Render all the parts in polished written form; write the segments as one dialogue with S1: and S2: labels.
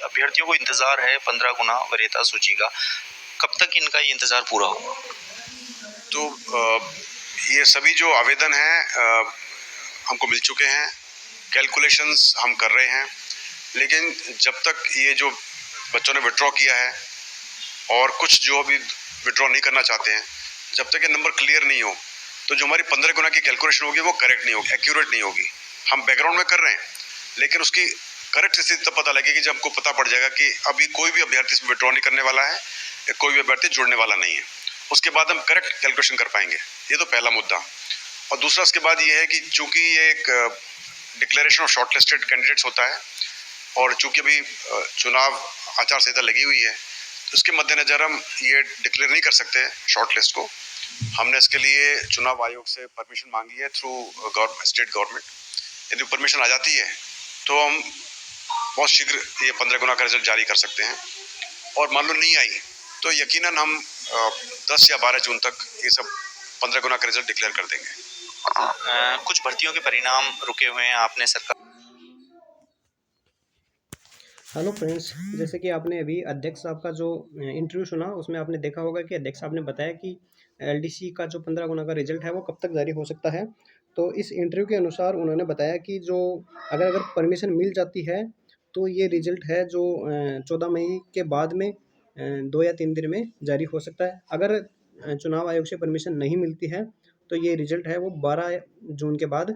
S1: अभ्यर्थियों को इंतजार है 15 गुना वरीयता सूची का, कब तक इनका ये इंतजार पूरा होगा?
S2: तो ये सभी जो आवेदन हैं हमको मिल चुके हैं, कैलकुलेशंस हम कर रहे हैं, लेकिन जब तक ये जो बच्चों ने विड्रॉ किया है और कुछ जो अभी विड्रॉ नहीं करना चाहते हैं, जब तक ये नंबर क्लियर नहीं हो तो जो हमारी 15 गुना की कैलकुलेशन होगी वो करेक्ट नहीं होगी, एक्यूरेट नहीं होगी। हम बैकग्राउंड में कर रहे हैं, लेकिन उसकी करेक्ट स्थिति तब पता लगेगी जब हमको पता पड़ जाएगा कि अभी कोई भी अभ्यर्थी इसमें विड्रॉ नहीं करने वाला है या कोई भी अभ्यर्थी जुड़ने वाला नहीं है। उसके बाद हम करेक्ट कैलकुलेशन कर पाएंगे। ये तो पहला मुद्दा। और दूसरा उसके बाद ये है कि चूंकि ये एक declaration of short listed candidates होता है और चूंकि अभी चुनाव आचार संहिता लगी हुई है, तो उसके मद्देनज़र हम ये डिक्लेयर नहीं कर सकते शॉर्ट लिस्ट को। हमने इसके लिए चुनाव आयोग से परमिशन मांगी है थ्रू स्टेट गवर्नमेंट। यदि परमिशन आ जाती है तो हम बहुत शीघ्र ये 15 गुना का रिजल्ट जारी कर सकते हैं, और मान लो नहीं आई तो यकीनन हम 10 या 12 जून तक ये सब 15 गुना का रिजल्ट डिक्लेयर कर देंगे।
S1: कुछ भर्तियों के परिणाम रुके हुए हैं, आपने सरकार।
S3: हेलो फ्रेंड्स, जैसे कि आपने अभी अध्यक्ष साहब का जो इंटरव्यू सुना, उसमें आपने देखा होगा कि अध्यक्ष साहब ने बताया कि एलडीसी का जो 15 गुना का रिजल्ट है वो कब तक जारी हो सकता है। तो इस इंटरव्यू के अनुसार उन्होंने बताया कि जो अगर परमिशन मिल जाती है तो ये रिजल्ट है जो 14 मई के बाद में 2 या 3 दिन में जारी हो सकता है। अगर चुनाव आयोग से परमिशन नहीं मिलती है तो ये रिजल्ट है वो 12 जून के बाद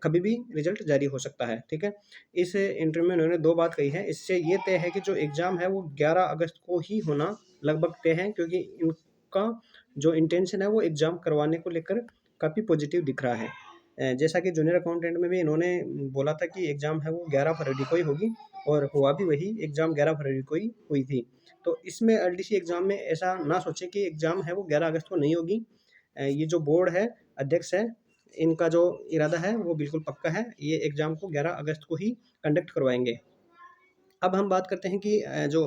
S3: कभी भी रिजल्ट जारी हो सकता है। ठीक है, इस इंटरव्यू में उन्होंने 2 बात कही है। इससे ये तय है कि जो एग्ज़ाम है वो 11 अगस्त को ही होना लगभग तय है, क्योंकि इनका जो इंटेंशन है वो एग्ज़ाम करवाने को लेकर काफ़ी पॉजिटिव दिख रहा है। जैसा कि जूनियर अकाउंटेंट में भी इन्होंने बोला था कि एग्ज़ाम है वो 11 फरवरी को ही होगी, और हुआ भी वही, एग्ज़ाम 11 फरवरी को ही हुई थी। तो इसमें एलडीसी एग्ज़ाम में ऐसा ना सोचें कि एग्ज़ाम है वो 11 अगस्त को नहीं होगी। ये जो बोर्ड है, अध्यक्ष है, इनका जो इरादा है वो बिल्कुल पक्का है। ये एग्ज़ाम को 11 अगस्त को ही कंडक्ट करवाएँगे। अब हम बात करते हैं कि जो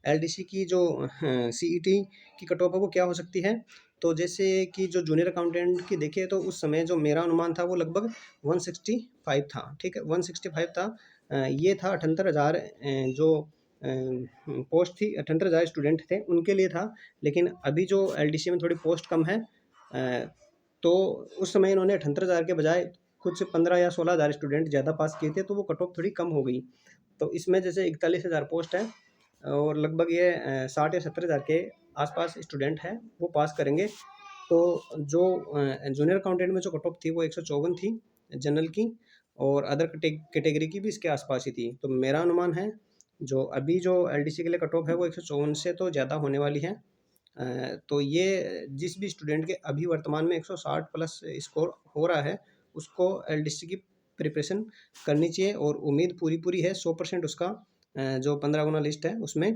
S3: एलडीसी की जो सीईटी की कट ऑफ है वो क्या हो सकती है। तो जैसे कि जो जूनियर अकाउंटेंट की देखें तो उस समय जो मेरा अनुमान था वो लगभग 165 था। ठीक है, 165 था। ये था 78,000 जो पोस्ट थी, 78,000 स्टूडेंट थे उनके लिए था। लेकिन अभी जो एलडीसी में थोड़ी पोस्ट कम है, तो उस समय इन्होंने 78,000 के बजाय कुछ 15 या 16,000 स्टूडेंट ज़्यादा पास किए थे, तो वो कट ऑफ थोड़ी कम हो गई। तो इसमें जैसे 41,000 पोस्ट है और लगभग ये 60 या 70,000 के आसपास स्टूडेंट हैं वो पास करेंगे। तो जो जूनियर अकाउंटेंट में जो कट ऑफ थी वो 154 थी जनरल की, और अदर कैटेगरी की भी इसके आसपास ही थी। तो मेरा अनुमान है जो अभी जो एलडीसी के लिए कट ऑफ है वो 154 से तो ज़्यादा होने वाली है। तो ये जिस भी स्टूडेंट के अभी वर्तमान में 160 प्लस स्कोर हो रहा है, उसको एलडीसी की प्रिपरेशन करनी चाहिए, और उम्मीद पूरी है 100% उसका जो 15 गुना लिस्ट है उसमें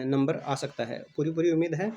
S3: नंबर आ सकता है। पूरी उम्मीद है,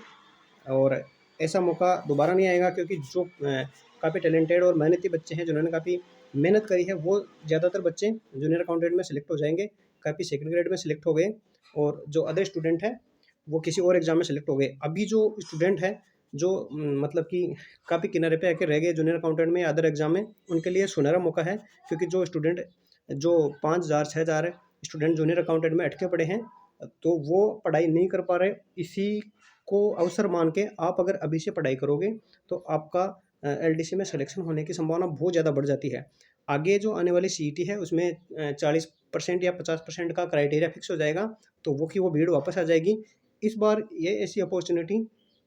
S3: और ऐसा मौका दोबारा नहीं आएगा, क्योंकि जो काफ़ी टैलेंटेड और मेहनती बच्चे हैं जिन्होंने काफ़ी मेहनत करी है, वो ज़्यादातर बच्चे जूनियर अकाउंटेंट में सेलेक्ट हो जाएंगे। काफ़ी सेकंड ग्रेड में सेलेक्ट हो गए, और जो अदर स्टूडेंट हैं वो किसी और एग्ज़ाम में सेलेक्ट हो गए। अभी जो स्टूडेंट है जो मतलब कि काफ़ी किनारे पे आके रह गए जूनियर अकाउंटेंट में या अदर एग्ज़ाम में, उनके लिए सुनहरा मौका है। क्योंकि जो स्टूडेंट जो 5,000 6,000 स्टूडेंट जूनियर अकाउंटेंट में अटके पड़े हैं, तो वो पढ़ाई नहीं कर पा रहे। इसी को अवसर मान के आप अगर अभी से पढ़ाई करोगे तो आपका एलडीसी में सिलेक्शन होने की संभावना बहुत ज़्यादा बढ़ जाती है। आगे जो आने वाली सीईटी है उसमें 40% या 50% का क्राइटेरिया फिक्स हो जाएगा, तो वो की वो भीड़ वापस आ जाएगी। इस बार ये ऐसी अपॉर्चुनिटी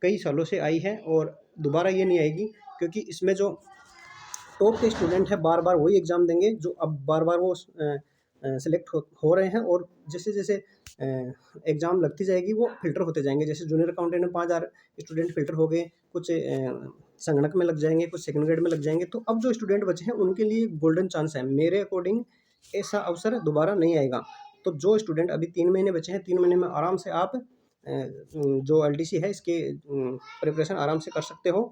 S3: कई सालों से आई है और दोबारा ये नहीं आएगी, क्योंकि इसमें जो टॉप के स्टूडेंट हैं बार बार वही एग्ज़ाम देंगे जो अब बार बार वो सेलेक्ट हो रहे हैं, और जैसे जैसे एग्ज़ाम लगती जाएगी वो फिल्टर होते जाएंगे। जैसे जूनियर अकाउंटेंट में 5,000 स्टूडेंट फिल्टर हो गए, कुछ संगणक में लग जाएंगे, कुछ सेकंड ग्रेड में लग जाएंगे। तो अब जो स्टूडेंट बचे हैं उनके लिए गोल्डन चांस है। मेरे अकॉर्डिंग ऐसा अवसर दोबारा नहीं आएगा। तो जो स्टूडेंट अभी 3 महीने बचे हैं, 3 महीने में आराम से आप जो एलडीसी है इसके प्रिपरेशन आराम से कर सकते हो।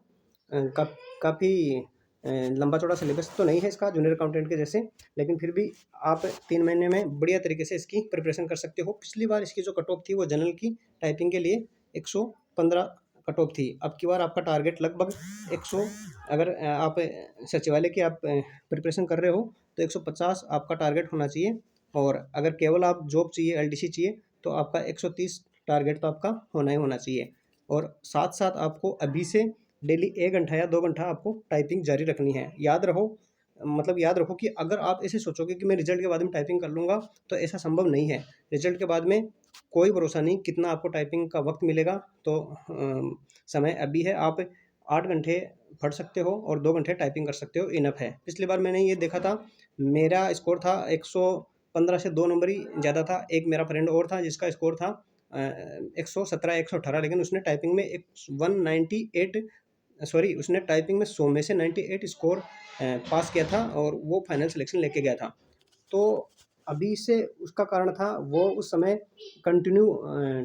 S3: काफ़ी लंबा चौड़ा सिलेबस तो नहीं है इसका जूनियर अकाउंटेंट के जैसे, लेकिन फिर भी आप 3 महीने में बढ़िया तरीके से इसकी प्रिपरेशन कर सकते हो। पिछली बार इसकी जो कट ऑफ थी वो जनरल की टाइपिंग के लिए 115 कट ऑफ थी। अब की बार आपका टारगेट लगभग 100, अगर आप सचिवालय की आप प्रिपरेशन कर रहे हो तो 150 आपका टारगेट होना चाहिए। और अगर केवल आप जॉब चाहिए, एलडीसी चाहिए, तो आपका 130 टारगेट तो आपका होना ही होना चाहिए। और साथ-साथ आपको अभी से डेली 1 घंटा या 2 घंटा आपको टाइपिंग जारी रखनी है। याद रखो कि अगर आप ऐसे सोचोगे कि मैं रिज़ल्ट के बाद में टाइपिंग कर लूँगा, तो ऐसा संभव नहीं है। रिज़ल्ट के बाद में कोई भरोसा नहीं कितना आपको टाइपिंग का वक़्त मिलेगा, तो समय अभी है। आप 8 घंटे पढ़ सकते हो और 2 घंटे टाइपिंग कर सकते हो, इनफ है। पिछली बार मैंने ये देखा था, मेरा स्कोर था 115 से 2 नंबर ही ज़्यादा था। एक मेरा फ्रेंड और था जिसका स्कोर था 117 118, लेकिन उसने टाइपिंग में 198 सॉरी उसने टाइपिंग में 100 में से 98 स्कोर पास किया था और वो फाइनल सिलेक्शन लेके गया था। तो अभी से उसका कारण था वो उस समय कंटिन्यू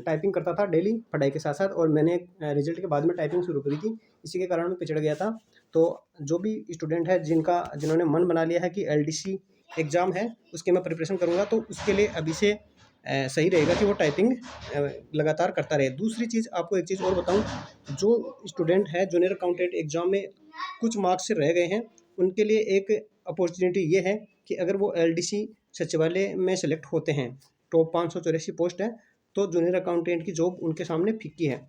S3: टाइपिंग करता था डेली पढ़ाई के साथ-साथ, और मैंने रिज़ल्ट के बाद में टाइपिंग शुरू करी थी, इसी के कारण मैं पिछड़ गया था। तो जो भी स्टूडेंट है जिन्होंने मन बना लिया है कि एलडीसी एग्ज़ाम है, उसकी मैं प्रिपरेशन करूँगा, तो उसके लिए अभी से सही रहेगा कि वो टाइपिंग लगातार करता रहे। दूसरी चीज़, आपको एक चीज़ और बताऊँ, जो स्टूडेंट है जूनियर अकाउंटेंट एग्ज़ाम में कुछ मार्क्स से रह गए हैं, उनके लिए एक अपॉर्चुनिटी ये है कि अगर वो एलडीसी सचिवालय में सेलेक्ट होते हैं, टॉप 584 पोस्ट है, तो जूनियर अकाउंटेंट की जॉब उनके सामने फीकी है।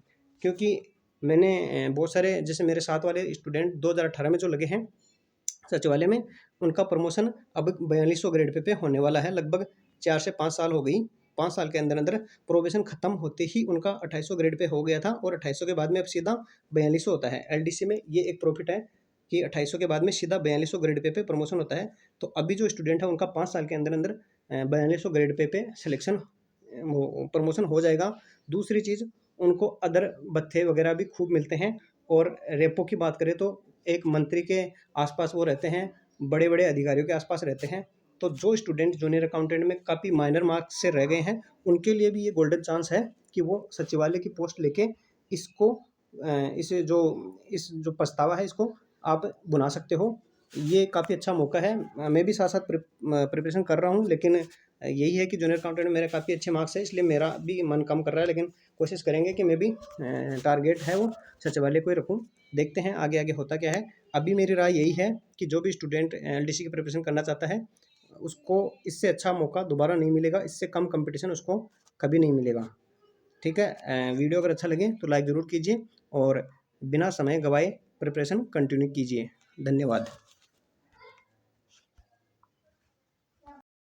S3: क्योंकि मैंने बहुत सारे, जैसे मेरे साथ वाले स्टूडेंट 2018 में जो लगे हैं सचिवालय में, उनका प्रमोशन अब 4200 ग्रेड पे होने वाला है। लगभग 4 से 5 साल हो गई। 5 साल के अंदर प्रोबेशन खत्म होते ही उनका 2800 ग्रेड पे हो गया था, और 2800 के बाद में अब सीधा 4200 होता है। एलडीसी में ये एक प्रॉफिट है कि 2800 के बाद में सीधा 4200 ग्रेड पे प्रमोशन होता है। तो अभी जो स्टूडेंट है उनका 5 साल के अंदर 4200 ग्रेड पे सिलेक्शन प्रमोशन हो जाएगा। दूसरी चीज़, उनको अदर भत्ते वगैरह भी खूब मिलते हैं। और रेपो की बात करें तो एक मंत्री के आसपास वो रहते हैं, बड़े-बड़े अधिकारियों के आसपास रहते हैं। तो जो स्टूडेंट जूनियर अकाउंटेंट में काफ़ी माइनर मार्क्स से रह गए हैं, उनके लिए भी ये गोल्डन चांस है कि वो सचिवालय की पोस्ट लेके इसको इस जो पछतावा है इसको आप भुना सकते हो। ये काफ़ी अच्छा मौका है। मैं भी साथ-साथ प्रिपरेशन कर रहा हूँ, लेकिन यही है कि जूनियर अकाउंटेंट में मेरे काफ़ी अच्छे मार्क्स हैं, इसलिए मेरा भी मन कम कर रहा है, लेकिन कोशिश करेंगे कि मैं भी टारगेट है वो सचिवालय को ही रखूँ। देखते हैं आगे होता क्या है। अभी मेरी राय यही है कि जो भी स्टूडेंट एलडीसी की प्रिपरेशन करना चाहता है, उसको इससे अच्छा मौका दोबारा नहीं मिलेगा, इससे कम कॉम्पिटिशन उसको कभी नहीं मिलेगा। ठीक है? वीडियो अगर अच्छा लगे तो लाइक ज़रूर कीजिए, और बिना समय गँवाए प्रिपरेशन कंटिन्यू कीजिए। धन्यवाद।